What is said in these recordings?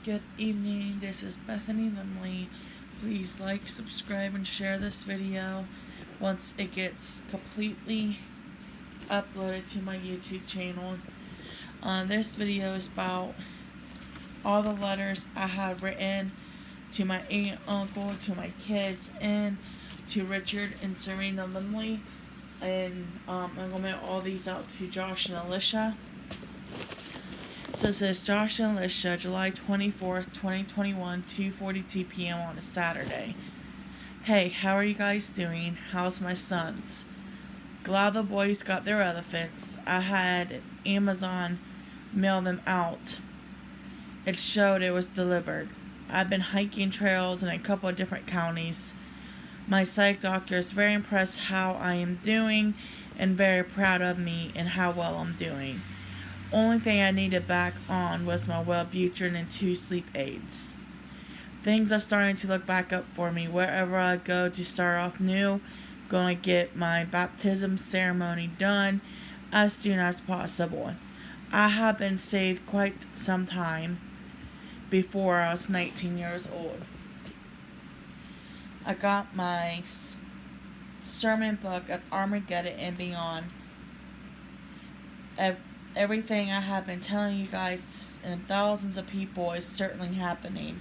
Good evening, this is Bethany Limley. Please like, subscribe, and share this video once it gets completely uploaded to my YouTube channel. This video is about all the letters I have written to my aunt, uncle, to my kids, and to Richard and Serena Limley. And I'm going to mail all these out to Josh and Alicia. So it says, Josh and Alicia, July 24th, 2021, 2:42 p.m. on a Saturday. Hey, how are you guys doing? How's my sons? Glad the boys got their elephants. I had Amazon mail them out. It showed it was delivered. I've been hiking trails in a couple of different counties. My psych doctor is very impressed how I am doing and very proud of me and how well I'm doing. Only thing I needed back on was my Wellbutrin and 2 sleep aids. Things are starting to look back up for me. Wherever I go to start off new, going to get my baptism ceremony done as soon as possible. I have been saved quite some time before I was 19 years old. I got my sermon book of Armageddon and Beyond. Everything I have been telling you guys and thousands of people is certainly happening.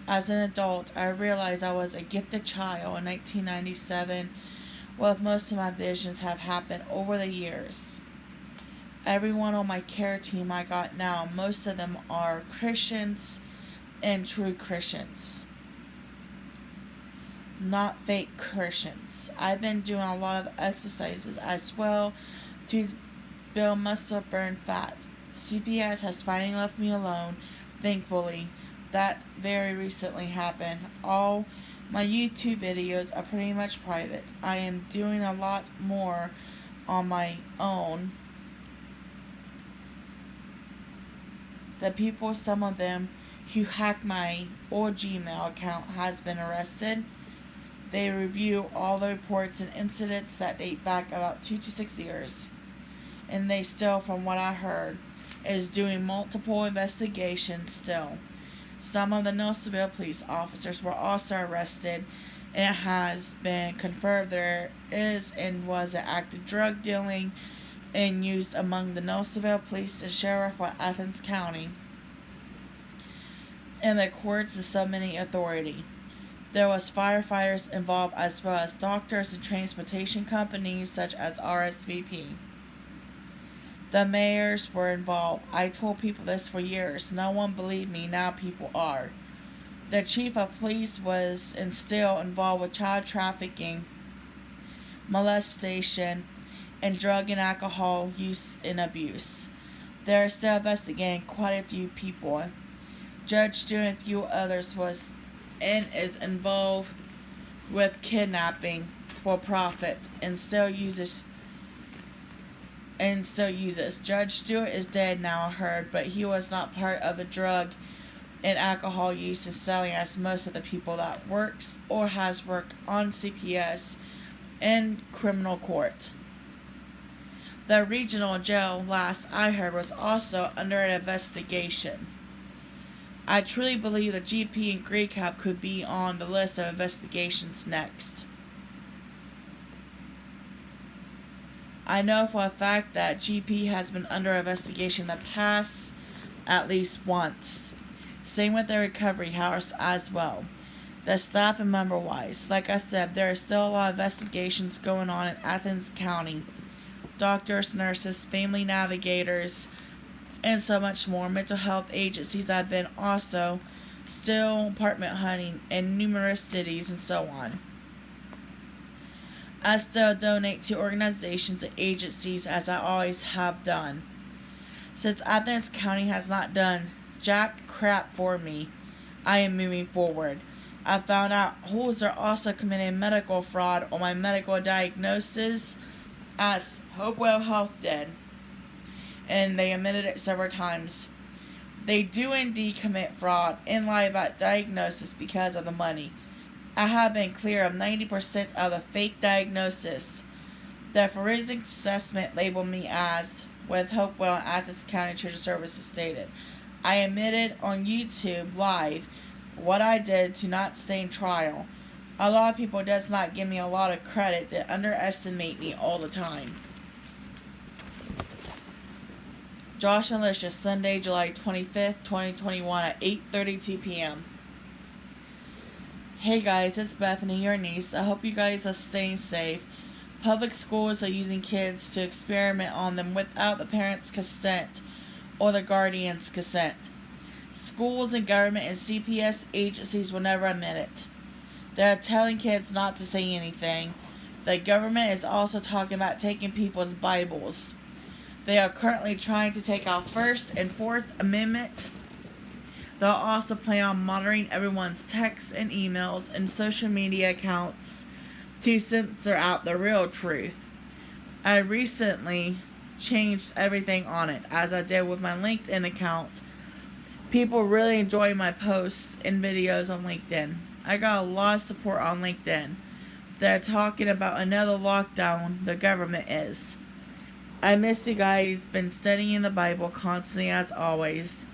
As an adult, I realized I was a gifted child in 1997. Well, most of my visions have happened over the years. Everyone on my care team I got now, most of them are Christians and true Christians. Not fake Christians. I've been doing a lot of exercises as well to build muscle, burn fat. CPS has finally left me alone, thankfully. That very recently happened. All my YouTube videos are pretty much private. I am doing a lot more on my own. The people, some of them who hacked my old Gmail account has been arrested. They review all the reports and incidents that date back about 2 to 6 years. And they still, from what I heard, is doing multiple investigations still. Some of the Nelsonville police officers were also arrested, and it has been confirmed there is and was an active drug dealing and used among the Nelsonville police and sheriff of Athens County and the courts of submitting authority. There was firefighters involved as well as doctors and transportation companies such as RSVP. The mayors were involved. I told people this for years. No one believed me. Now people are. The chief of police was and still involved with child trafficking, molestation, and drug and alcohol use and abuse. They are still investigating quite a few people. Judge Stewart and a few others was and is involved with kidnapping for profit and still uses. Judge Stewart is dead now, I heard, but he was not part of the drug and alcohol use and selling as most of the people that works or has worked on CPS and criminal court. The regional jail, last I heard, was also under an investigation. I truly believe the GP and Grey Cap could be on the list of investigations next. I know for a fact that GP has been under investigation in the past at least once. Same with the recovery house as well. The staff and member wise. Like I said, there are still a lot of investigations going on in Athens County. Doctors, nurses, family navigators, and so much more. Mental health agencies have been also still apartment hunting in numerous cities and so on. I still donate to organizations and agencies as I always have done. Since Athens County has not done jack crap for me, I am moving forward. I found out Holes are also committing medical fraud on my medical diagnosis as Hopewell Health did. And they admitted it several times. They do indeed commit fraud and lie about diagnosis because of the money. I have been clear of 90% of the fake diagnosis. The forensic assessment labeled me as with Hopewell and Athens County Children's Services stated. I admitted on YouTube Live what I did to not stand trial. A lot of people does not give me a lot of credit. They underestimate me all the time. Josh and Alicia, Sunday, July 25th, 2021 at 8:32 p.m. Hey guys, it's Bethany, your niece. I hope you guys are staying safe. Public schools are using kids to experiment on them without the parents' consent or the guardian's consent. Schools and government and CPS agencies will never admit it. They are telling kids not to say anything. The government is also talking about taking people's Bibles. They are currently trying to take out First and Fourth Amendment. They'll also plan on monitoring everyone's texts and emails and social media accounts to censor out the real truth. I recently changed everything on it, as I did with my LinkedIn account. People really enjoy my posts and videos on LinkedIn. I got a lot of support on LinkedIn. They're talking about another lockdown the government is. I miss you guys. Been studying the Bible constantly as always.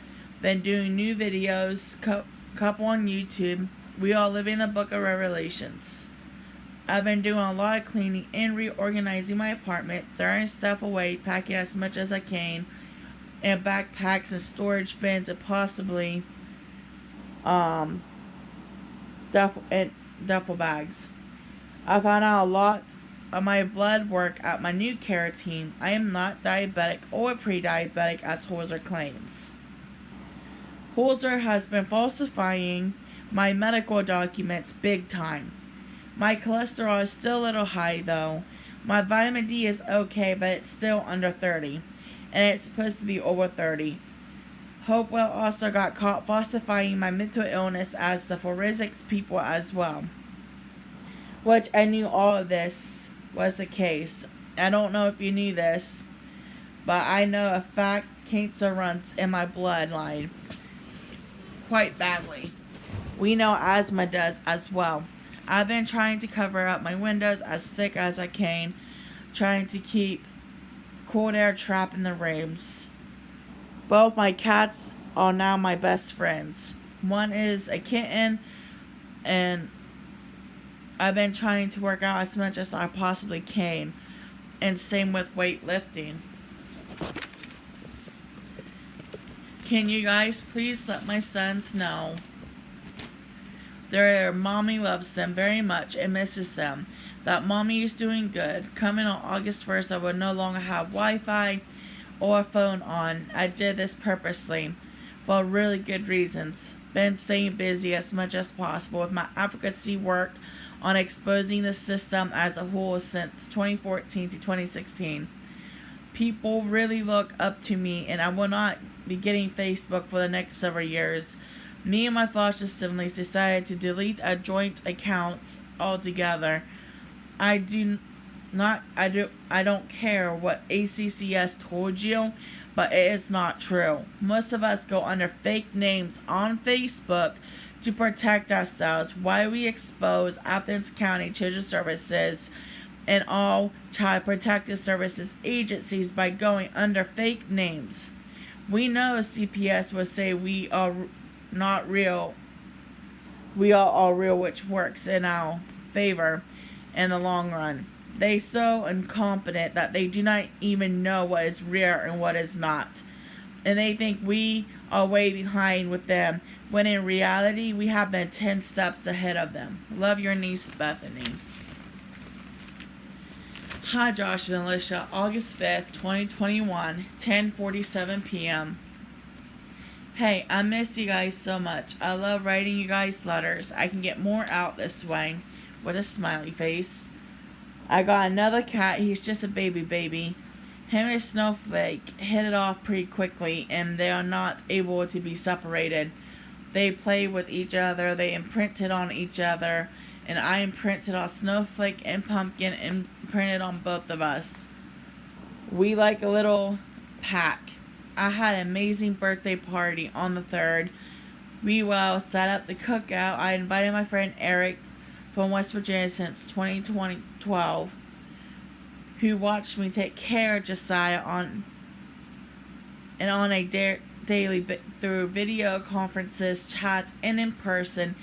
Been doing new videos, couple on YouTube. We all live in the book of Revelations. I've been doing a lot of cleaning and reorganizing my apartment, throwing stuff away, packing as much as I can, in backpacks and storage bins and possibly duffel bags. I found out a lot of my blood work at my new care team. I am not diabetic or pre-diabetic as Holzer claims. Holzer has been falsifying my medical documents big time. My cholesterol is still a little high though. My vitamin D is okay, but it's still under 30. And it's supposed to be over 30. Hopewell also got caught falsifying my mental illness as the forensics people as well. Which I knew all of this was the case. I don't know if you knew this, but I know a fact cancer runs in my bloodline quite badly. We know asthma does as well. I've been trying to cover up my windows as thick as I can, trying to keep cold air trapped in the rooms. Both my cats are now my best friends. One is a kitten, and I've been trying to work out as much as I possibly can, and same with weightlifting. Can you guys please let my sons know their mommy loves them very much and misses them, that mommy is doing good. Coming on August 1st, I will no longer have Wi-Fi or a phone on. I did this purposely for really good reasons. Been staying busy as much as possible with my advocacy work on exposing the system as a whole since 2014 to 2016. People really look up to me, and I will not be getting Facebook for the next several years. Me and my foster siblings decided to delete our joint accounts altogether. I don't care what ACCS told you, but it is not true. Most of us go under fake names on Facebook to protect ourselves while we expose Athens County Children's Services and all Child Protective Services agencies by going under fake names. We know CPS will say we are not real. We are all real, which works in our favor in the long run. They so incompetent that they do not even know what is real and what is not. And they think we are way behind with them, when in reality we have been 10 steps ahead of them. Love, your niece, Bethany. Hi, Josh and Alicia. August 5th, 2021, 10:47 p.m. Hey, I miss you guys so much. I love writing you guys letters. I can get more out this way. With a smiley face. I got another cat. He's just a baby. Him and Snowflake hit it off pretty quickly, and they are not able to be separated. They play with each other. They imprinted on each other. And I imprinted on Snowflake and Pumpkin and printed on both of us. We like a little pack. I had an amazing birthday party on the 3rd. We set up the cookout. I invited my friend Eric from West Virginia since 2012, who watched me take care of Josiah on a daily through video conferences, chats, and in person.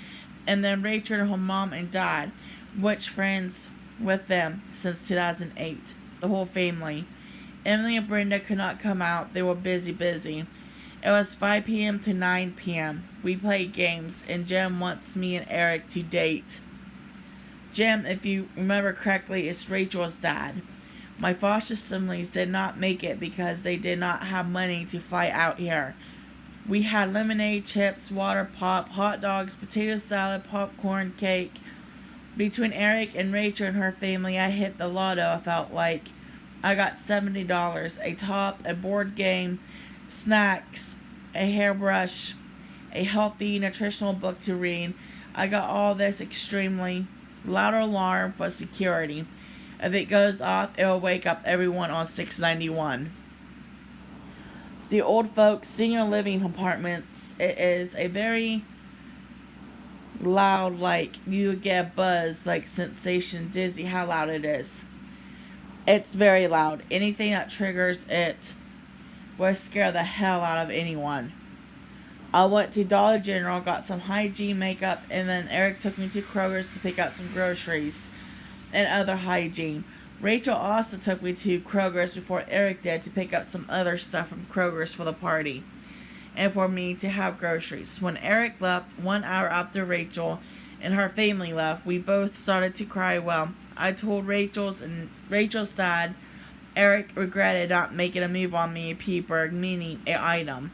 And then Rachel and her mom and dad, which friends with them since 2008. The whole family. Emily and Brenda could not come out. They were busy. It was 5 p.m. to 9 p.m. We played games, and Jim wants me and Eric to date. Jim, if you remember correctly, is Rachel's dad. My foster siblings did not make it because they did not have money to fly out here. We had lemonade, chips, water pop, hot dogs, potato salad, popcorn, cake. Between Eric and Rachel and her family, I hit the lotto, I felt like. I got $70, a top, a board game, snacks, a hairbrush, a healthy nutritional book to read. I got all this extremely loud alarm for security. If it goes off, it will wake up everyone on 691. The old folks senior living apartments, it is a very loud, like you get buzz, like sensation, dizzy, how loud it is. It's very loud. Anything that triggers it will scare the hell out of anyone. I went to Dollar General, got some hygiene makeup, and then Eric took me to Kroger's to pick up some groceries and other hygiene. Rachel also took me to Kroger's before Eric did to pick up some other stuff from Kroger's for the party and for me to have groceries. When Eric left 1 hour after Rachel and her family left, we both started to cry. Well, I told Rachel's dad Eric regretted not making a move on me, P-Berg, meaning an item.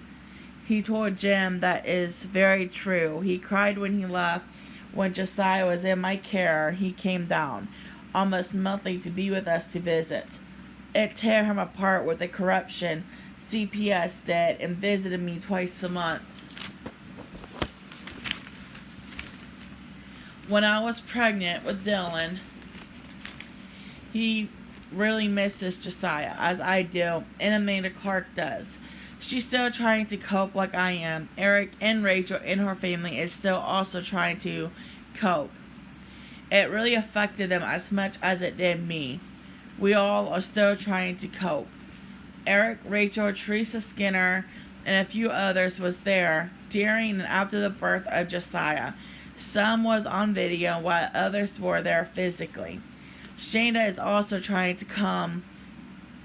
He told Jim that is very true. He cried when he left. When Josiah was in my care, he came down almost monthly to be with us to visit. It tear him apart with the corruption CPS did and visited me twice a month. When I was pregnant with Dylan, he really misses Josiah, as I do, and Amanda Clark does. She's still trying to cope like I am. Eric and Rachel and her family is still also trying to cope. It really affected them as much as it did me. We all are still trying to cope. Eric, Rachel, Teresa Skinner, and a few others was there during and after the birth of Josiah. Some was on video while others were there physically. Shanda is also trying to come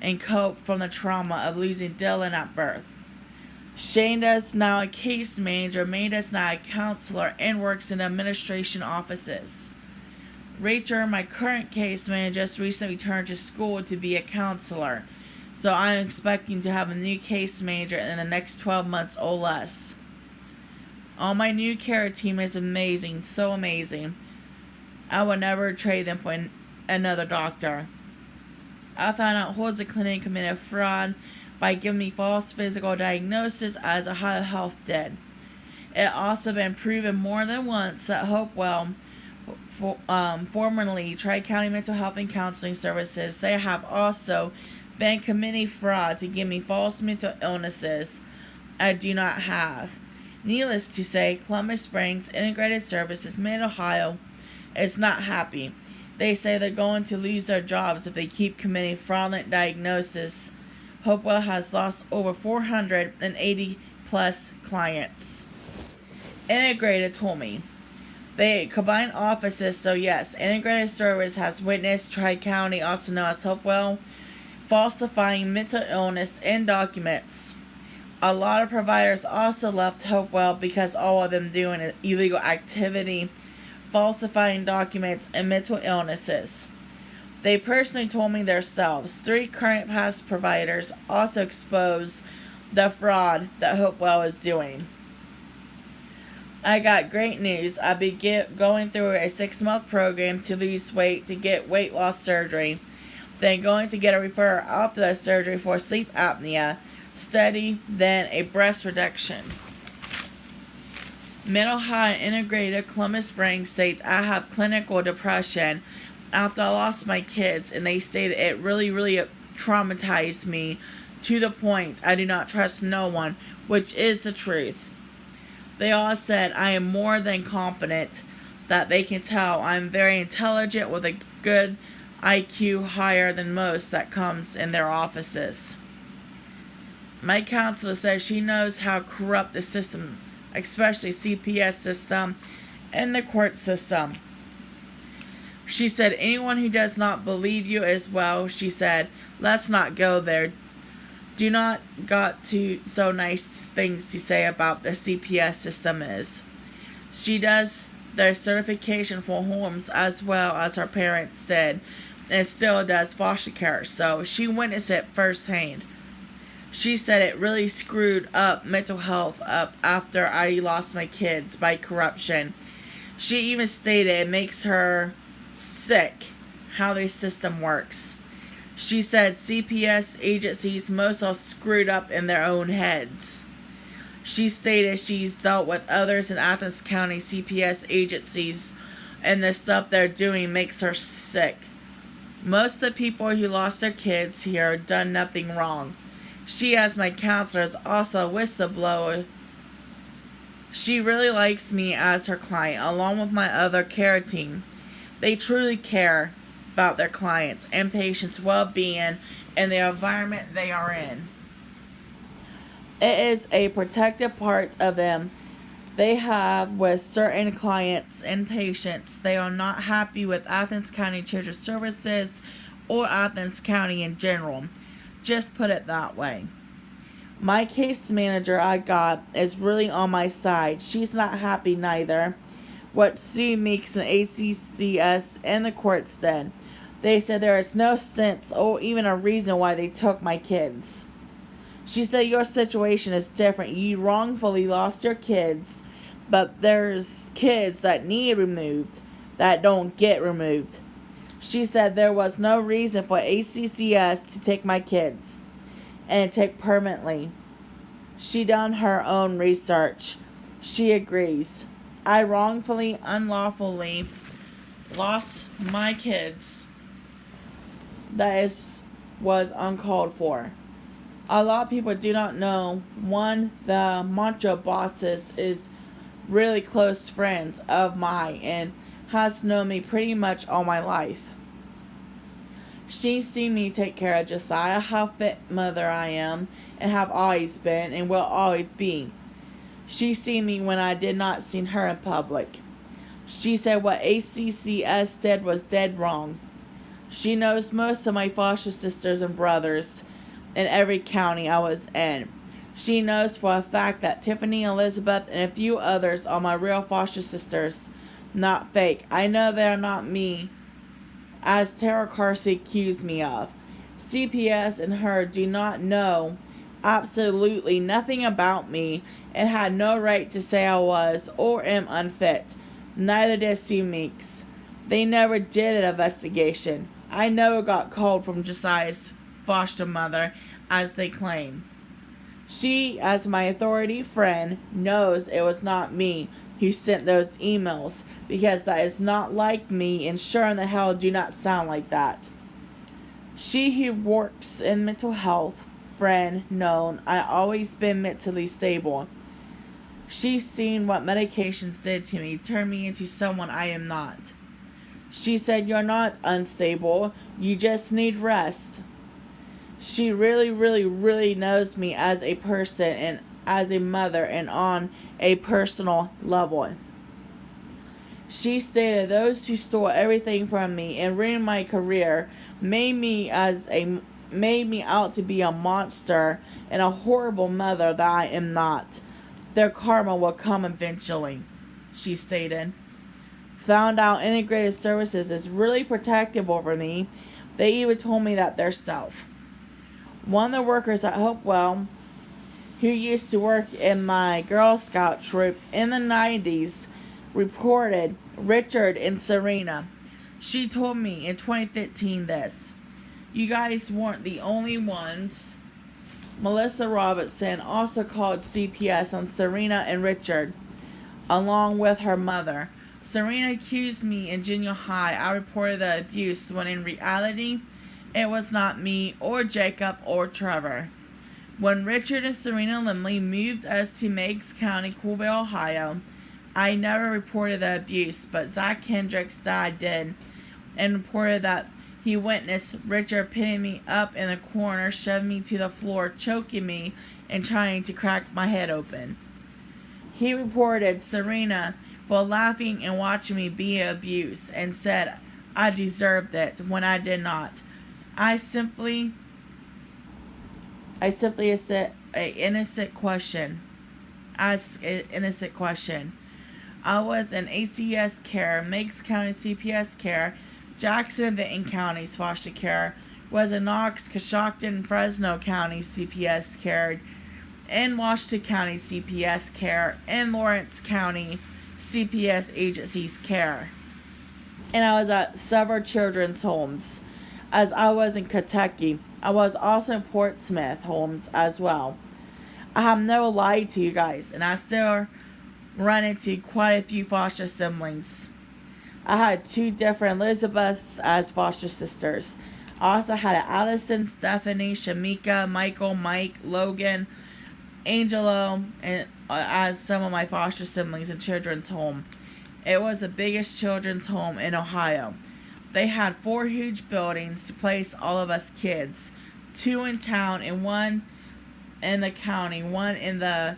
and cope from the trauma of losing Dylan at birth. Shanda's now a case manager, Amanda's now a counselor, and works in administration offices. Rachel, my current case manager, just recently returned to school to be a counselor, so I'm expecting to have a new case manager in the next 12 months or less. All my new care team is amazing, so amazing. I would never trade them for another doctor. I found out Holzer Clinic committed fraud by giving me false physical diagnosis as Ohio Health did. It also been proven more than once that Hopewell, formerly Tri-County Mental Health and Counseling Services, they have also been committing fraud to give me false mental illnesses I do not have. Needless to say, Columbus Springs Integrated Services, Mid-Ohio, is not happy. They say they're going to lose their jobs if they keep committing fraudulent diagnoses. Hopewell has lost over 480 plus clients. Integrated told me. They combine offices, so yes, Integrated Service has witnessed Tri-County, also known as Hopewell, falsifying mental illness in documents. A lot of providers also left Hopewell because all of them doing illegal activity, falsifying documents, and mental illnesses. They personally told me themselves. 3 current past providers also exposed the fraud that Hopewell is doing. I got great news. I'll be going through a 6-month program to lose weight to get weight loss surgery. Then going to get a referral after the surgery for sleep apnea study, then a breast reduction. Mid-Ohio Integrated Columbus Springs states I have clinical depression after I lost my kids, and they stated it really traumatized me to the point I do not trust no one, which is the truth. They all said I am more than competent, that they can tell I'm very intelligent with a good IQ higher than most that comes in their offices. My counselor says she knows how corrupt the system, especially CPS system and the court system. She said, anyone who does not believe you as well, she said, let's not go there. Do not got to so nice things to say about the CPS system is. She does their certification for homes as well as her parents did, and still does foster care, so she witnessed it firsthand. She said it really screwed up mental health up after I lost my kids by corruption. She even stated it makes her sick how the system works. She said CPS agencies most are screwed up in their own heads. She stated she's dealt with others in Athens County CPS agencies, and the stuff they're doing makes her sick. Most of the people who lost their kids here done nothing wrong. She, as my counselor, is also a whistleblower. She really likes me as her client, along with my other care team. They truly care about their clients and patients' well-being and the environment they are in. It is a protective part of them they have with certain clients and patients. They are not happy with Athens County Children's Services or Athens County in general. Just put it that way. My case manager I got is really on my side. She's not happy neither. What Sue Meeks and ACCS and the courts did. They said there is no sense or even a reason why they took my kids. She said your situation is different. You wrongfully lost your kids, but there's kids that need removed that don't get removed. She said there was no reason for ACCS to take my kids and take permanently. She done her own research. She agrees. I wrongfully, unlawfully lost my kids. That was uncalled for. A lot of people do not know, one, the Mantra bosses is really close friends of mine and has known me pretty much all my life. She's seen me take care of Josiah, how fit mother I am, and have always been, and will always be. She seen me when I did not see her in public. She said what ACCS did was dead wrong. She knows most of my foster sisters and brothers in every county I was in. She knows for a fact that Tiffany, Elizabeth, and a few others are my real foster sisters, not fake. I know they are not me, as Tara Carsey accused me of. CPS and her do not know absolutely nothing about me and had no right to say I was or am unfit. Neither did Sue Meeks. They never did an investigation. I never got called from Josiah's foster mother, as they claim. She, as my authority friend, knows it was not me who sent those emails, because that is not like me, and sure in the hell do not sound like that. She who works in mental health, friend, known, I always been mentally stable. She's seen what medications did to me, turned me into someone I am not. She said, you're not unstable, you just need rest. She really, really, really knows me as a person and as a mother and on a personal level. She stated those who stole everything from me and ruined my career made me out to be a monster and a horrible mother that I am not. Their karma will come eventually, she stated. Found out integrated services is really protective over me. They even told me that themselves. One of the workers at Hopewell, who used to work in my Girl Scout troop in the 90s, reported Richard and Serena. She told me in 2015 this. You guys weren't the only ones. Melissa Robertson also called CPS on Serena and Richard, along with her mother. Serena accused me in junior high I reported the abuse when in reality it was not me or Jacob or Trevor. When Richard and Serena Limley moved us to Meigs County, Colville, Ohio, I never reported the abuse, but Zach Hendricks' dad did, and reported that He witnessed Richard pinning me up in the corner, shoving me to the floor, choking me, and trying to crack my head open. He reported Serena for laughing and watching me be abused and said I deserved it when I did not. I simply asked an innocent question. I was in ACS care, Meigs County CPS care, Jackson and Vinton counties foster care, was in Knox, Coshocton, Fresno County CPS care, in Washington County CPS care, in Lawrence County CPS agencies care. And I was at several children's homes. As I was in Kentucky, I was also in Portsmouth homes as well. I have never lied to you guys, and I still run into quite a few foster siblings. I had 2 different Elizabeths as foster sisters. I also had Allison, Stephanie, Shamika, Michael, Mike, Logan, Angelo, and as some of my foster siblings in children's home. It was the biggest children's home in Ohio. They had 4 huge buildings to place all of us kids. 2 in town and 1 in the county, 1 in the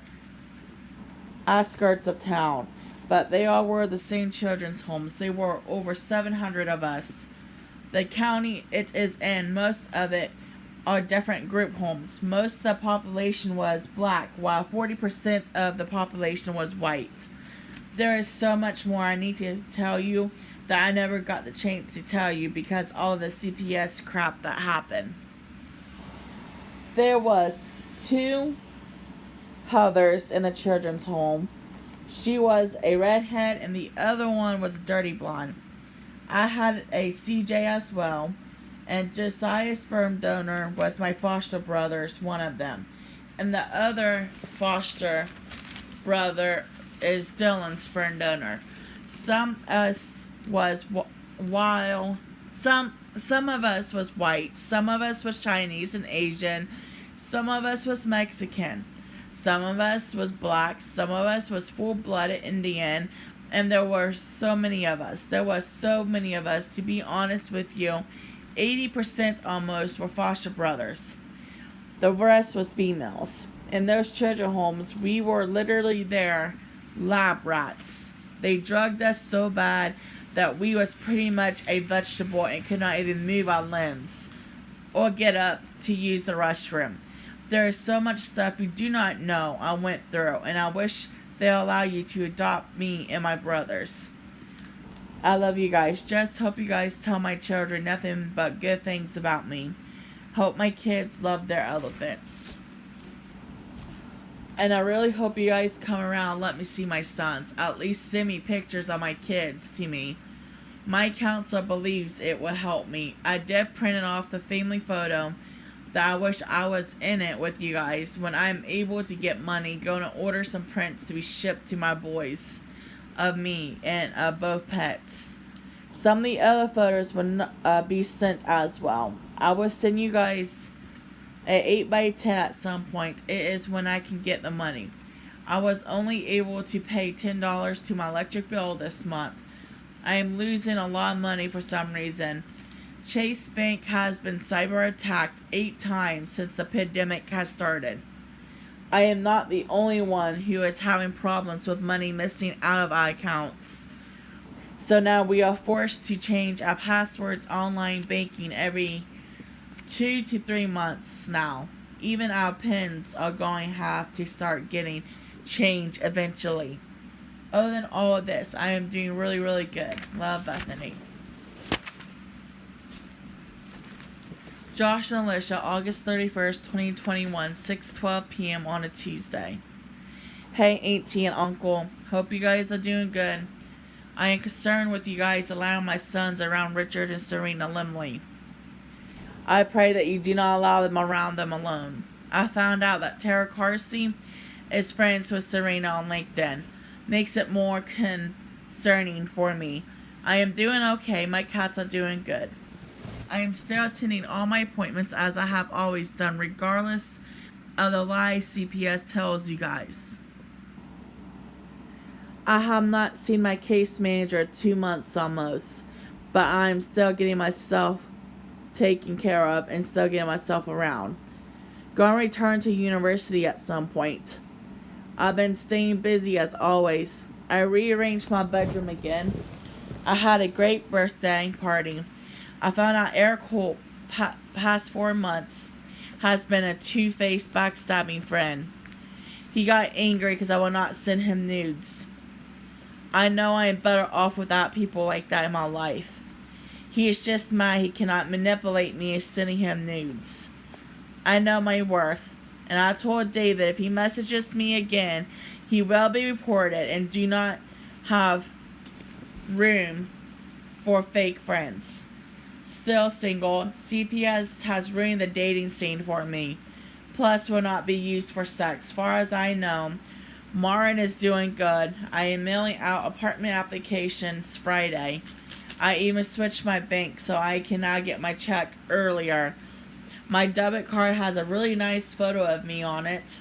outskirts of town. But they all were the same children's homes. There were over 700 of us. The county it is in, most of it are different group homes. Most of the population was black, while 40% of the population was white. There is so much more I need to tell you that I never got the chance to tell you because all of the CPS crap that happened. There was 2 Heathers in the children's home. She was a redhead and the other one was a dirty blonde. I had a CJ as well, and Josiah sperm donor was my foster brother's one of them. And the other foster brother is Dylan's sperm donor. Some of us was some of us was white, some of us was Chinese and Asian, some of us was Mexican, some of us was black, some of us was full-blooded Indian, and there were so many of us. There was so many of us, to be honest with you. 80% almost were foster brothers. The rest was females. In those children's homes, we were literally their lab rats. They drugged us so bad that we was pretty much a vegetable and could not even move our limbs or get up to use the restroom. There is so much stuff you do not know I went through, and I wish they'll allow you to adopt me and my brothers. I love you guys. Just hope you guys tell my children nothing but good things about me. Hope my kids love their elephants. And I really hope you guys come around and let me see my sons. At least send me pictures of my kids to me. My counselor believes it will help me. I did print it off the family photo that I wish I was in it with you guys. When I'm able to get money, going to order some prints to be shipped to my boys of me and both pets. Some of the other photos will be sent as well. I will send you guys an 8x10 at some point. It is when I can get the money. I was only able to pay $10 to my electric bill this month. I am losing a lot of money for some reason. Chase Bank has been cyber attacked 8 times since the pandemic has started. I am not the only one who is having problems with money missing out of our accounts. So now we are forced to change our passwords online banking every 2 to 3 months now. Even our pins are going to have to start getting changed eventually. Other than all of this, I am doing really, really good. Love, Bethany. Josh and Alicia, August 31st, 2021, 6:12 p.m. on a Tuesday. Hey, Auntie and Uncle. Hope you guys are doing good. I am concerned with you guys allowing my sons around Richard and Serena Limley. I pray that you do not allow them around them alone. I found out that Tara Carsey is friends with Serena on LinkedIn. Makes it more concerning for me. I am doing okay. My cats are doing good. I am still attending all my appointments as I have always done, regardless of the lies CPS tells you guys. I have not seen my case manager in 2 months almost, but I am still getting myself taken care of and still getting myself around. Gonna return to university at some point. I've been staying busy as always. I rearranged my bedroom again. I had a great birthday party. I found out Eric Holt, past 4 months, has been a two-faced backstabbing friend. He got angry because I will not send him nudes. I know I am better off without people like that in my life. He is just mad he cannot manipulate me into sending him nudes. I know my worth, and I told David if he messages me again, he will be reported and do not have room for fake friends. Still single, CPS has ruined the dating scene for me. Plus will not be used for sex. As far as I know, Marin is doing good. I am mailing out apartment applications Friday. I even switched my bank so I can now get my check earlier. My debit card has a really nice photo of me on it.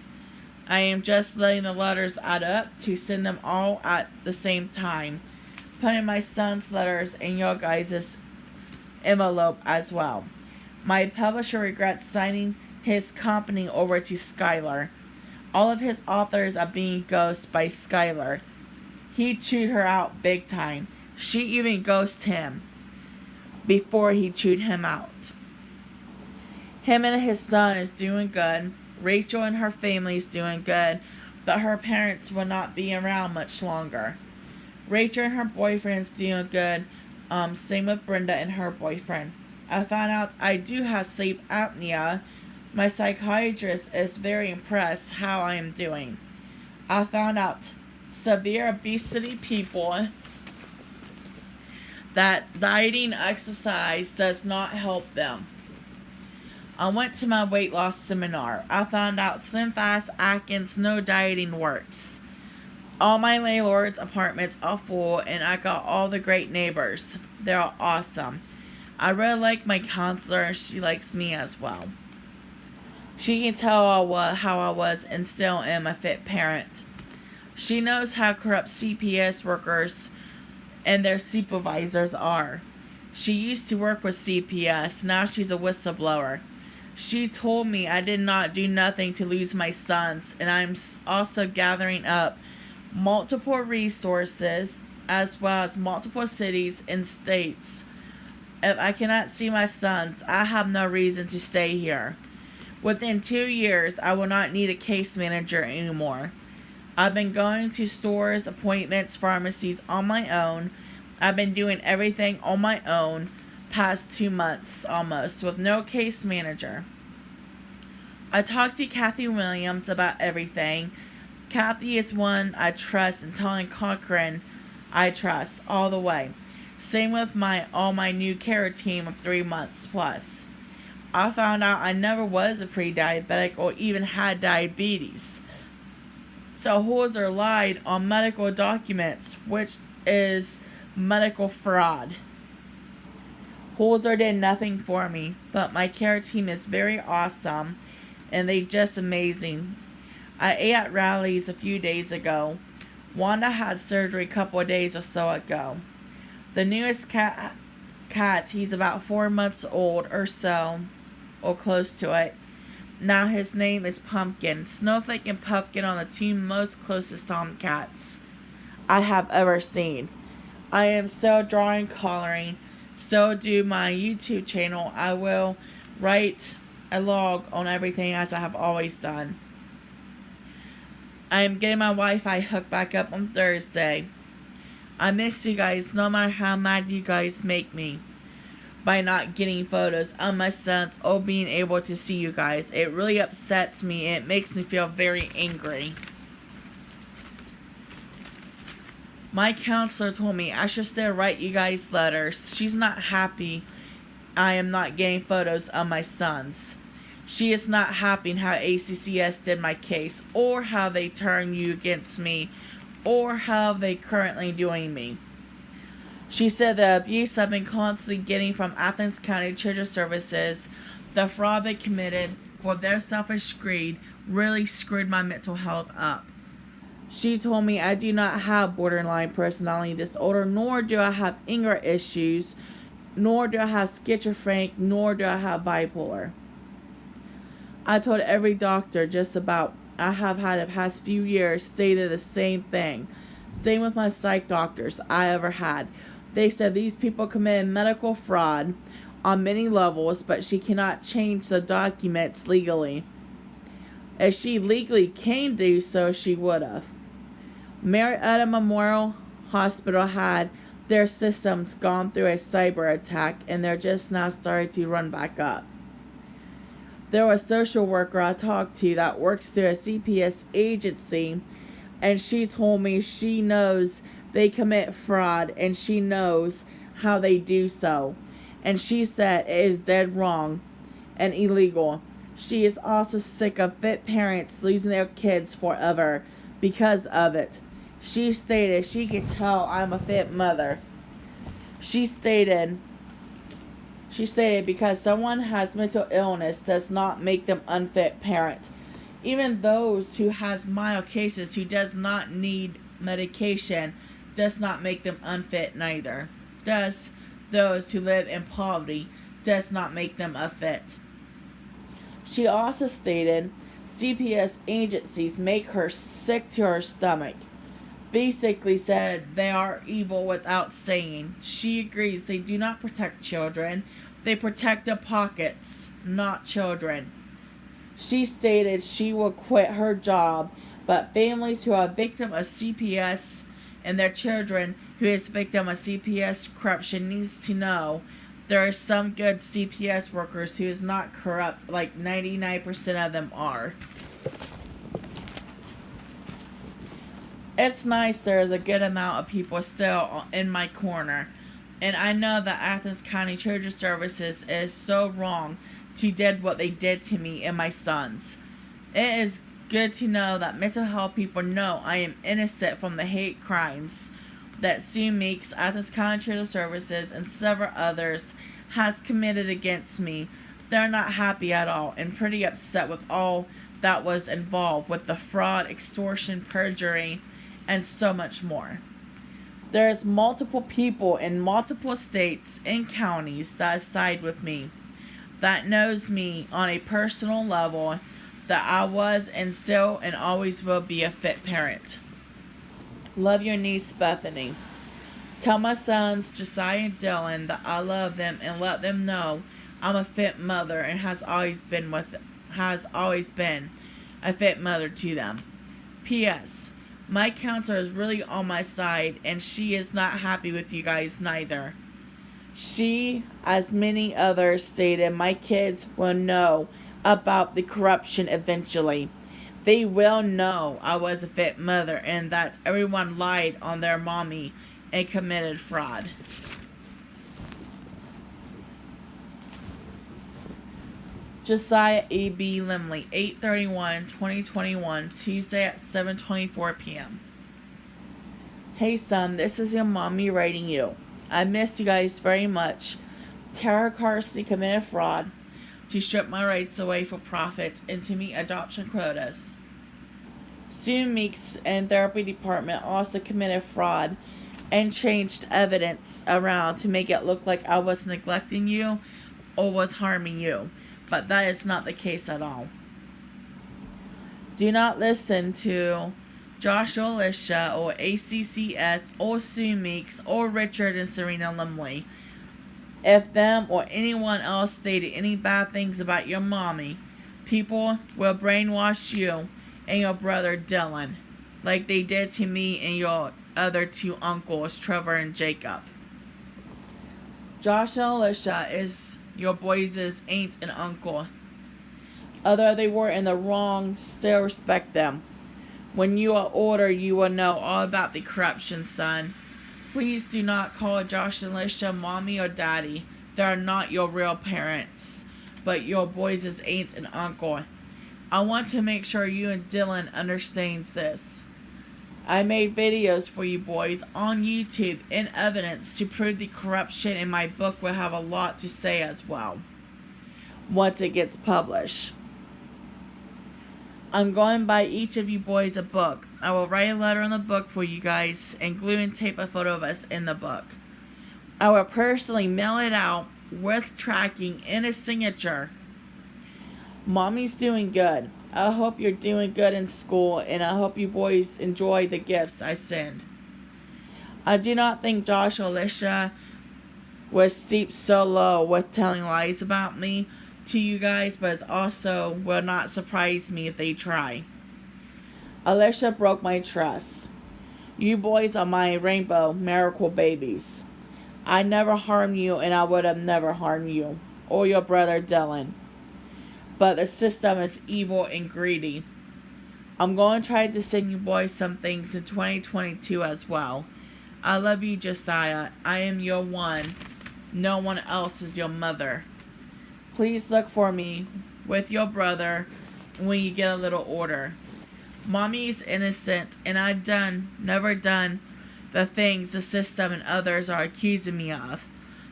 I am just letting the letters add up to send them all at the same time. Putting my son's letters in your guys' envelope as well. My publisher regrets signing his company over to Skylar. All of his authors are being ghosted by Skylar. He chewed her out big time. She even ghosted him before he chewed him out. Him and his son is doing good. Rachel and her family is doing good, but her parents will not be around much longer. Rachel and her boyfriend is doing good. Same with Brenda and her boyfriend. I found out I do have sleep apnea. My psychiatrist is very impressed how I am doing. I found out severe obesity people that dieting exercise does not help them. I went to my weight loss seminar. I found out Slim Fast Atkins no dieting works. All my landlord's apartments are full and I got all the great neighbors. They're awesome. I really like my counselor and she likes me as well. She can tell how I was and still am a fit parent. She knows how corrupt CPS workers and their supervisors are. She used to work with CPS. Now she's a whistleblower. She told me I did not do nothing to lose my sons, and I'm also gathering up multiple resources as well as multiple cities and states. If I cannot see my sons, I have no reason to stay here. Within 2 years, I will not need a case manager anymore. I've been going to stores, appointments, pharmacies on my own. I've been doing everything on my own past 2 months almost with no case manager. I talked to Kathy Williams about everything. Kathy is one I trust, and Tony Cochran I trust all the way. Same with all my new care team of 3 months plus. I found out I never was a pre-diabetic or even had diabetes. So Holzer lied on medical documents, which is medical fraud. Holzer did nothing for me, but my care team is very awesome and they just amazing. I ate at Rally's a few days ago. Wanda had surgery a couple of days or so ago. The newest cat, he's about 4 months old or so, or close to it. Now his name is Pumpkin. Snowflake and Pumpkin are the two most closest tomcats I have ever seen. I am still drawing coloring, still do my YouTube channel. I will write a log on everything as I have always done. I am getting my Wi-Fi hooked back up on Thursday. I miss you guys no matter how mad you guys make me by not getting photos of my sons or being able to see you guys. It really upsets me and it makes me feel very angry. My counselor told me I should still write you guys letters. She's not happy I am not getting photos of my sons. She is not happy in how ACCS did my case, or how they turned you against me, or how they currently doing me. She said the abuse I've been constantly getting from Athens County Children's Services, the fraud they committed for their selfish greed, really screwed my mental health up. She told me I do not have borderline personality disorder, nor do I have anger issues, nor do I have schizophrenic, nor do I have bipolar. I told every doctor just about I have had the past few years stated the same thing. Same with my psych doctors I ever had. They said these people committed medical fraud on many levels, but she cannot change the documents legally. If she legally can do so, she would have. Marietta Memorial Hospital had their systems gone through a cyber attack, and they're just now starting to run back up. There was a social worker I talked to that works through a CPS agency, and she told me she knows they commit fraud and she knows how they do so. And she said it is dead wrong and illegal. She is also sick of fit parents losing their kids forever because of it. She stated she could tell I'm a fit mother. She stated because someone has mental illness does not make them unfit parent. Even those who has mild cases who does not need medication does not make them unfit neither. Thus, those who live in poverty does not make them unfit. She also stated CPS agencies make her sick to her stomach. Basically said they are evil without saying. She agrees they do not protect children. They protect their pockets, not children. She stated she will quit her job, but families who are victim of CPS and their children who is victim of CPS corruption needs to know there are some good CPS workers who is not corrupt like 99% of them are. It's nice there is a good amount of people still in my corner. And I know that Athens County Children's Services is so wrong to did what they did to me and my sons. It is good to know that mental health people know I am innocent from the hate crimes that Sue Meeks, Athens County Children's Services, and several others has committed against me. They're not happy at all and pretty upset with all that was involved with the fraud, extortion, perjury, and so much more. There's multiple people in multiple states and counties that side with me, that knows me on a personal level, that I was and still and always will be a fit parent. Love your niece, Bethany. Tell my sons, Josiah and Dylan, that I love them and let them know I'm a fit mother and has always been a fit mother to them. P.S. My counselor is really on my side, and she is not happy with you guys neither. She, as many others, stated my kids will know about the corruption eventually. They will know I was a fit mother and that everyone lied on their mommy and committed fraud. Josiah A.B. Limley, 8/31/2021, Tuesday at 7:24 p.m. Hey son, this is your mommy writing you. I miss you guys very much. Tara Carsey committed fraud to strip my rights away for profit and to meet adoption quotas. Sue Meeks and therapy department also committed fraud and changed evidence around to make it look like I was neglecting you or was harming you. But that is not the case at all. Do not listen to Joshua Alicia or ACCS or Sue Meeks or Richard and Serena Limley. If them or anyone else stated any bad things about your mommy, people will brainwash you and your brother Dylan, like they did to me and your other two uncles, Trevor and Jacob. Josh and Alicia is your boys' aunt and uncle. Although they were in the wrong, still respect them. When you are older, you will know all about the corruption, son. Please do not call Josh and Alicia mommy or daddy. They are not your real parents, but your boys' aunt and uncle. I want to make sure you and Dylan understands this. I made videos for you boys on YouTube in evidence to prove the corruption, and my book will have a lot to say as well once it gets published. I'm going to buy each of you boys a book. I will write a letter in the book for you guys and glue and tape a photo of us in the book. I will personally mail it out with tracking and a signature. Mommy's doing good. I hope you're doing good in school, and I hope you boys enjoy the gifts I send. I do not think Josh or Alicia was steeped so low with telling lies about me to you guys, but it also will not surprise me if they try. Alicia broke my trust. You boys are my rainbow miracle babies. I never harmed you, and I would have never harmed you or your brother Dylan. But the system is evil and greedy. I'm going to try to send you boys some things in 2022 as well. I love you, Josiah. I am your one. No one else is your mother. Please look for me with your brother when you get a little older. Mommy is innocent, and I've never done the things the system and others are accusing me of.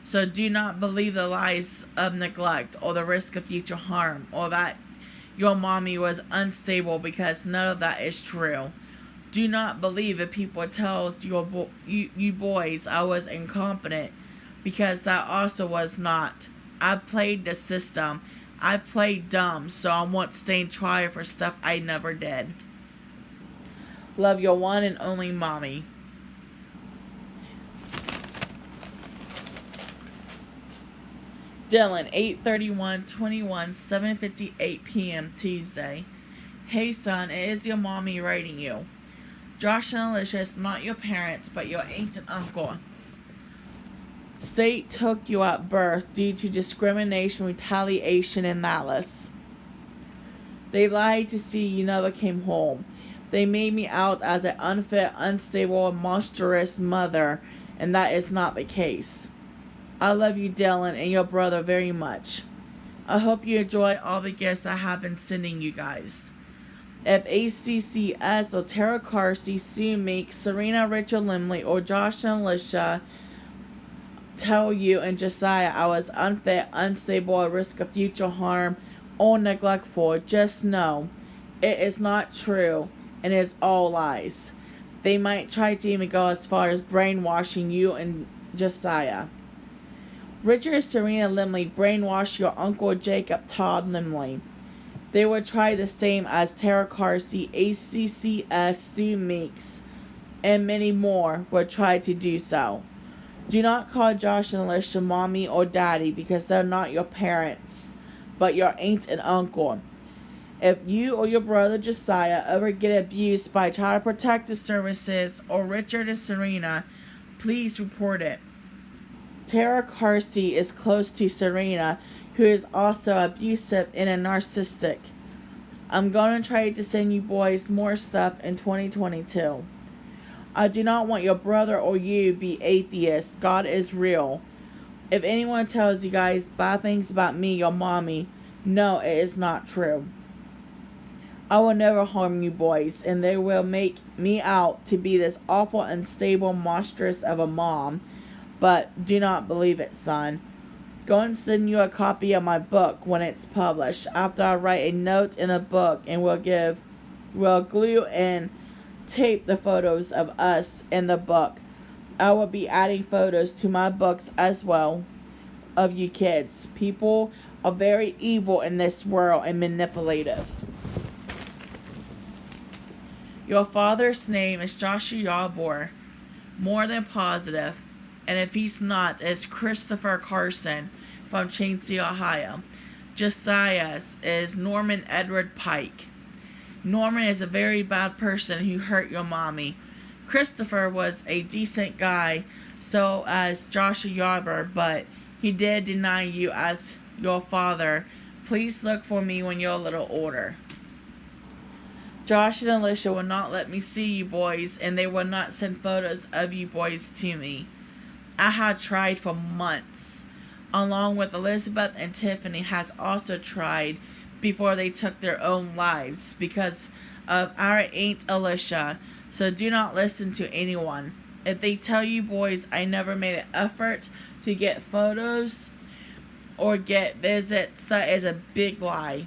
So do not believe the lies of neglect or the risk of future harm or that your mommy was unstable, because none of that is true. Do not believe if people tells you boys I was incompetent, because that also was not. I played the system. I played dumb, so I won't stand trial for stuff I never did. Love your one and only mommy. Dylan, 8/31/21, 7:58 p.m. Tuesday. Hey son, it is your mommy writing you. Josh and Alicia is not your parents, but your aunt and uncle. State took you at birth due to discrimination, retaliation, and malice. They lied to see you never came home. They made me out as an unfit, unstable, monstrous mother, and that is not the case. I love you, Dylan, and your brother very much. I hope you enjoy all the gifts I have been sending you guys. If ACCS or Tara Carsey, Sue Meek, Serena, Richard Limley, or Josh and Alicia tell you and Josiah I was unfit, unstable, at risk of future harm, or neglectful, just know it is not true and it is all lies. They might try to even go as far as brainwashing you and Josiah. Richard and Serena Limley brainwashed your Uncle Jacob Todd Limley. They would try the same as Tara Carsey, ACCS, Sue Meeks, and many more would try to do so. Do not call Josh and Alicia mommy or daddy, because they're not your parents, but your aunt and uncle. If you or your brother Josiah ever get abused by Child Protective Services or Richard and Serena, please report it. Tara Carsey is close to Serena, who is also abusive and a narcissistic. I'm going to try to send you boys more stuff in 2022. I do not want your brother or you be atheists. God is real. If anyone tells you guys bad things about me, your mommy, no, it is not true. I will never harm you boys, and they will make me out to be this awful, unstable monstrous of a mom. But do not believe it, son. Go and send you a copy of my book when it's published. After I write a note in the book, and we'll glue and tape the photos of us in the book. I will be adding photos to my books as well of you kids. People are very evil in this world and manipulative. Your father's name is Joshua Yarbor, more than positive, and if he's not, it's Christopher Carson from Chainsey, Ohio. Josiah's is Norman Edward Pike. Norman is a very bad person who hurt your mommy. Christopher was a decent guy, so as Joshua Yarbor, but he did deny you as your father. Please look for me when you're a little older. Josh and Alicia will not let me see you boys, and they will not send photos of you boys to me. I had tried for months, along with Elizabeth and Tiffany has also tried before they took their own lives because of our Aunt Alicia, so do not listen to anyone. If they tell you boys I never made an effort to get photos or get visits, that is a big lie.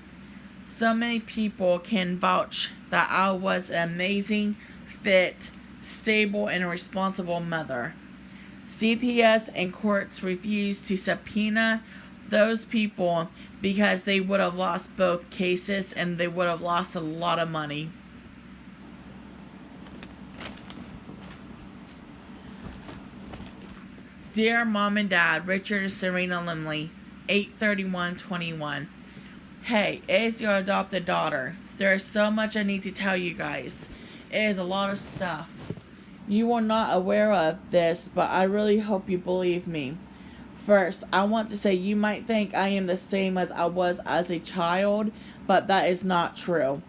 So many people can vouch that I was an amazing, fit, stable, and responsible mother. CPS and courts refused to subpoena those people because they would have lost both cases and they would have lost a lot of money. Dear Mom and Dad, Richard and Serena Limley, 8/31/21. Hey, it is your adopted daughter. There is so much I need to tell you guys. It is a lot of stuff. You were not aware of this, but I really hope you believe me. First, I want to say you might think I am the same as I was as a child, but that is not true.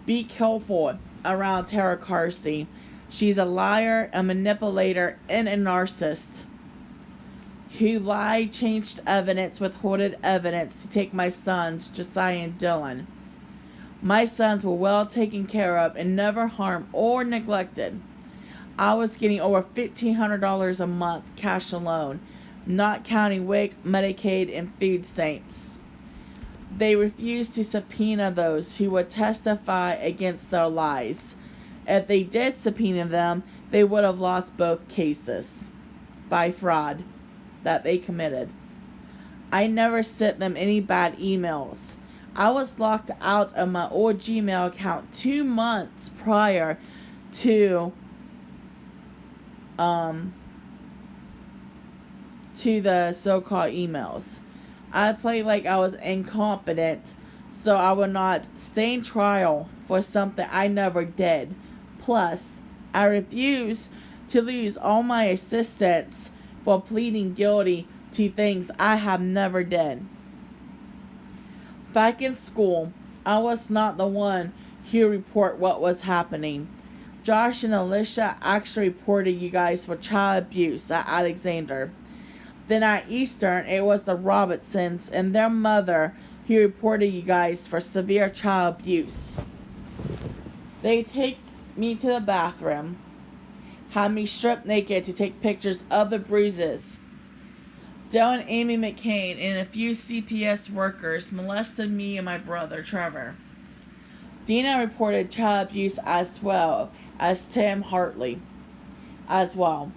Be careful around Tara Carsey. She's a liar, a manipulator, and a narcissist who lied, changed evidence, withholded evidence to take my sons, Josiah and Dylan. My sons were well taken care of and never harmed or neglected. I was getting over $1,500 a month cash alone, not counting WIC, Medicaid, and food stamps. They refused to subpoena those who would testify against their lies. If they did subpoena them, they would have lost both cases by fraud that they committed. I never sent them any bad emails. I was locked out of my old Gmail account 2 months prior to the so-called emails. I played like I was incompetent so I would not stay in trial for something I never did. Plus, I refuse to lose all my assistance for pleading guilty to things I have never did. Back in school, I was not the one who reported what was happening. Josh and Alicia actually reported you guys for child abuse at Alexander. Then at Eastern, it was the Robertsons and their mother who reported you guys for severe child abuse. They take me to the bathroom, had me stripped naked to take pictures of the bruises. Dale and Amy McCain and a few CPS workers molested me and my brother Trevor. Dina reported child abuse as well as Tim Hartley as well.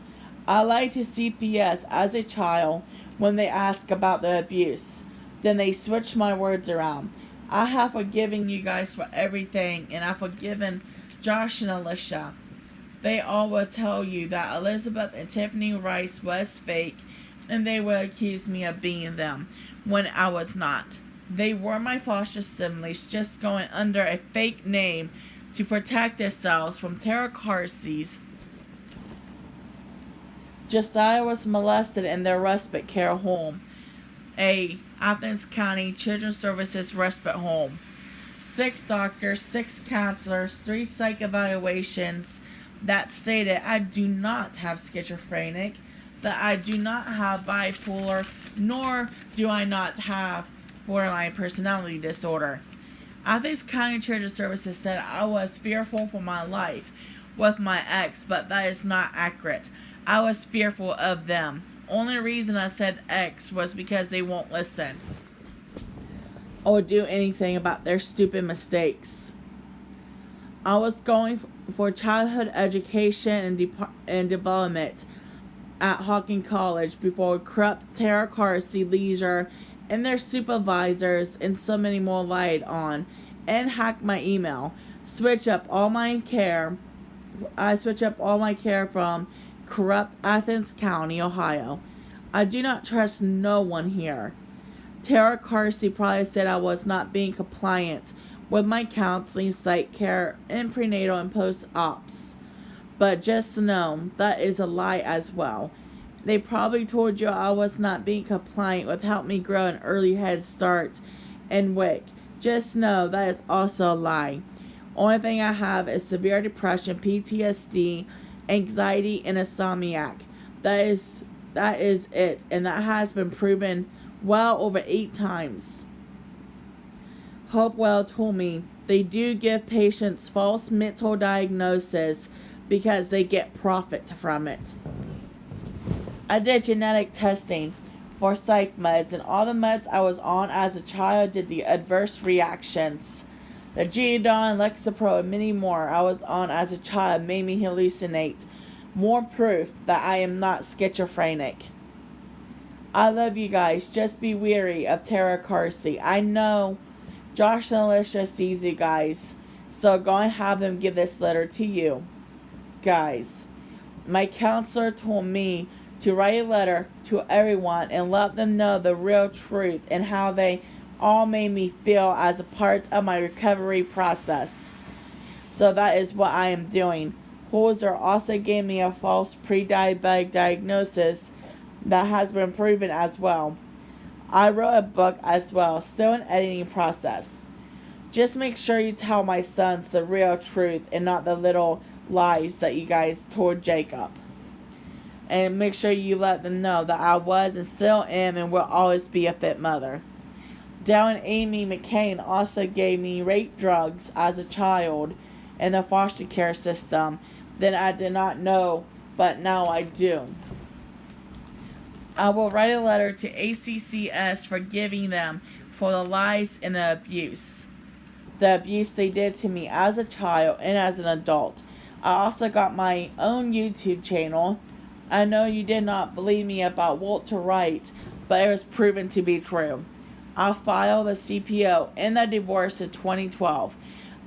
I lied to CPS as a child when they asked about the abuse. Then they switched my words around. I have forgiven you guys for everything, and I've forgiven Josh and Alicia. They all will tell you that Elizabeth and Tiffany Rice was fake, and they will accuse me of being them when I was not. They were my foster siblings, just going under a fake name to protect themselves from Tara Carsey's. Josiah was molested in their respite care home, a Athens County Children's Services respite home. 6 doctors, 6 counselors, 3 psych evaluations that stated I do not have schizophrenic, that I do not have bipolar, nor do I not have borderline personality disorder. Athens County Children's Services said I was fearful for my life with my ex, but that is not accurate. I was fearful of them. Only reason I said ex was because they won't listen or do anything about their stupid mistakes. I was going for childhood education and development at Hawking College before corrupt Tara Carsey, Leisure, and their supervisors and so many more lied on and hacked my email. I switch up all my care from corrupt Athens County, Ohio. I do not trust no one here. Tara Carsey probably said I was not being compliant with my counseling, psych care, and prenatal and post-ops. But just know that is a lie as well. They probably told you I was not being compliant with Help Me Grow an Early Head Start and WIC. Just know that is also a lie. Only thing I have is severe depression, PTSD, anxiety, and insomniac. That is it, and that has been proven well over 8 times. Hopewell told me they do give patients false mental diagnosis because they get profit from it. I did genetic testing for psych meds, and all the meds I was on as a child did the adverse reactions. The Geodon, Lexapro, and many more I was on as a child made me hallucinate. More proof that I am not schizophrenic. I love you guys. Just be wary of Tara Carsey. I know Josh and Alicia sees you guys, so go and have them give this letter to you. Guys, my counselor told me to write a letter to everyone and let them know the real truth and how they all made me feel as a part of my recovery process. So that is what I am doing. Holzer also gave me a false pre-diabetic diagnosis that has been proven as well. I wrote a book as well, still in editing process. Just make sure you tell my sons the real truth and not the little lies that you guys told Jacob. And make sure you let them know that I was and still am and will always be a fit mother. Dale and Amy McCain also gave me rape drugs as a child in the foster care system that I did not know, but now I do. I will write a letter to ACCS forgiving them for the lies and the abuse. The abuse they did to me as a child and as an adult. I also got my own YouTube channel. I know you did not believe me about Walter Wright, but it was proven to be true. I filed the CPO in the divorce in 2012.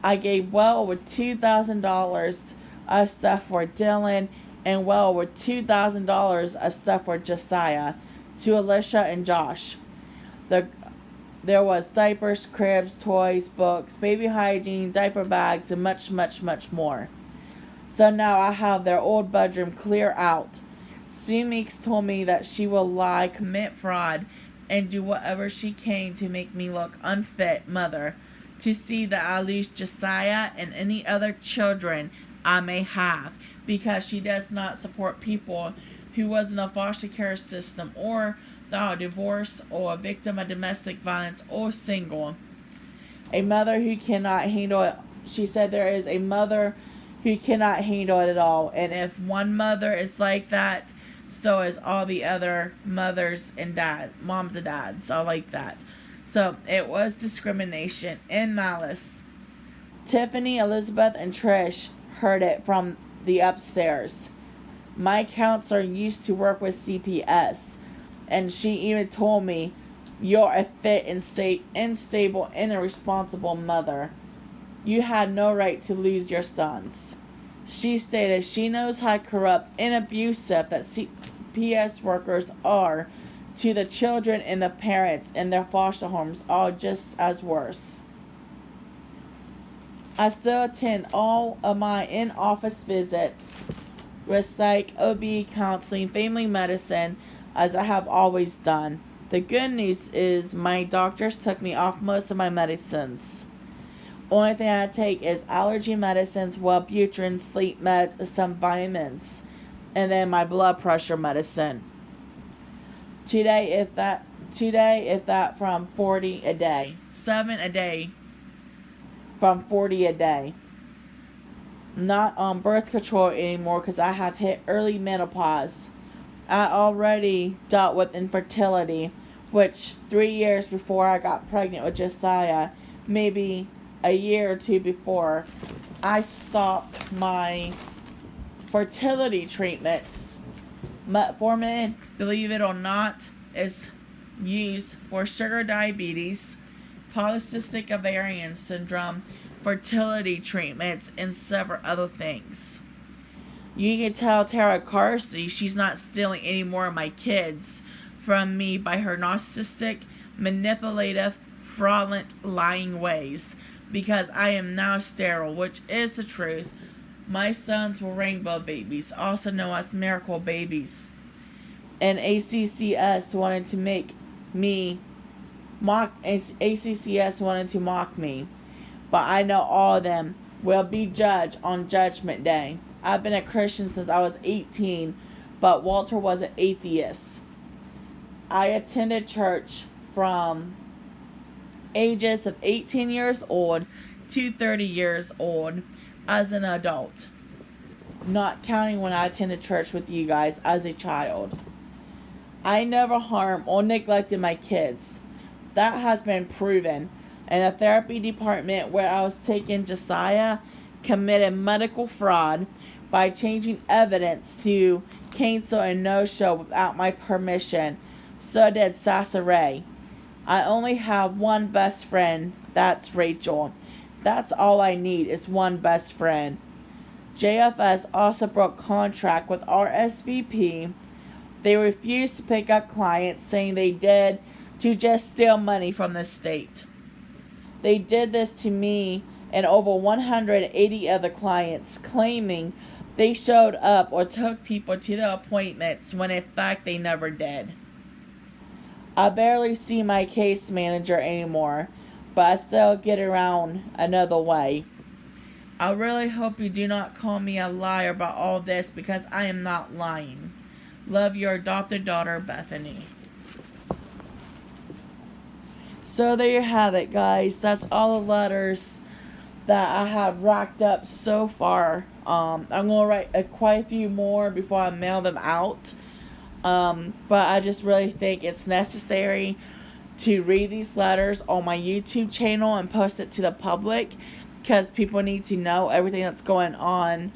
I gave well over $2,000 of stuff for Dylan and well over $2,000 of stuff for Josiah to Alicia and Josh. There was diapers, cribs, toys, books, baby hygiene, diaper bags, and much, much, much more. So now I have their old bedroom clear out. Sue Meeks told me that she will lie, commit fraud, and do whatever she can to make me look unfit mother, to see that I lose Josiah and any other children I may have, because she does not support people who was in the foster care system or that are divorced or a victim of domestic violence or single. A mother who cannot handle it. She said there is a mother who cannot handle it at all. And if one mother is like that, so is all the other mothers and moms and dads are like that. So it was discrimination and malice. Tiffany, Elizabeth, and Trish heard it from the upstairs. My counselor used to work with CPS, and she even told me, "You're a fit and stable and irresponsible mother. You had no right to lose your sons." She stated she knows how corrupt and abusive that CPS workers are to the children and the parents in their foster homes, are just as worse. I still attend all of my in-office visits with psych, OB, counseling, family medicine, as I have always done. The good news is my doctors took me off most of my medicines. Only thing I take is allergy medicines, Wellbutrin, sleep meds, some vitamins, and then my blood pressure medicine. Today, if that from 40 a day. 7 a day from 40 a day. Not on birth control anymore because I have hit early menopause. I already dealt with infertility, which 3 years before I got pregnant with Josiah, maybe a year or two before, I stopped my fertility treatments. Metformin, believe it or not, is used for sugar diabetes, polycystic ovarian syndrome, fertility treatments, and several other things. You can tell Tara Carsey she's not stealing any more of my kids from me by her narcissistic, manipulative, fraudulent, lying ways, because I am now sterile, which is the truth. My sons were rainbow babies, also known as miracle babies. And ACCS wanted to mock me. But I know all of them will be judged on Judgment Day. I've been a Christian since I was 18, but Walter was an atheist. I attended church from ages of 18 years old to 30 years old as an adult, not counting when I attended church with you guys as a child. I never harmed or neglected my kids. That has been proven. And the therapy department where I was taking Josiah committed medical fraud, by changing evidence to cancel and no-show without my permission. So did Sasa Ray. I only have one best friend. That's Rachel. That's all I need is one best friend. JFS also broke contract with RSVP. They refused to pick up clients, saying they did to just steal money from the state. They did this to me and over 180 other clients, claiming they showed up or took people to the appointments when in fact they never did. I barely see my case manager anymore, but I still get around another way. I really hope you do not call me a liar about all this, because I am not lying. Love, your adopted daughter, Bethany. So there you have it, guys. That's all the letters that I have racked up so far. I'm going to write quite a few more before I mail them out. But I just really think it's necessary to read these letters on my YouTube channel and post it to the public, because people need to know everything that's going on,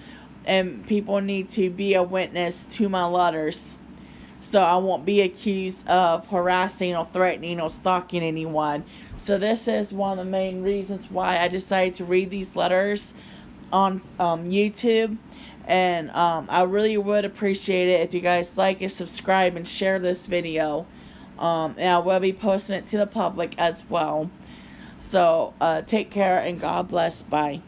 and people need to be a witness to my letters, so I won't be accused of harassing or threatening or stalking anyone. So this is one of the main reasons why I decided to read these letters on YouTube. And I really would appreciate it if you guys like and subscribe and share this video. And I will be posting it to the public as well. So take care and God bless. Bye.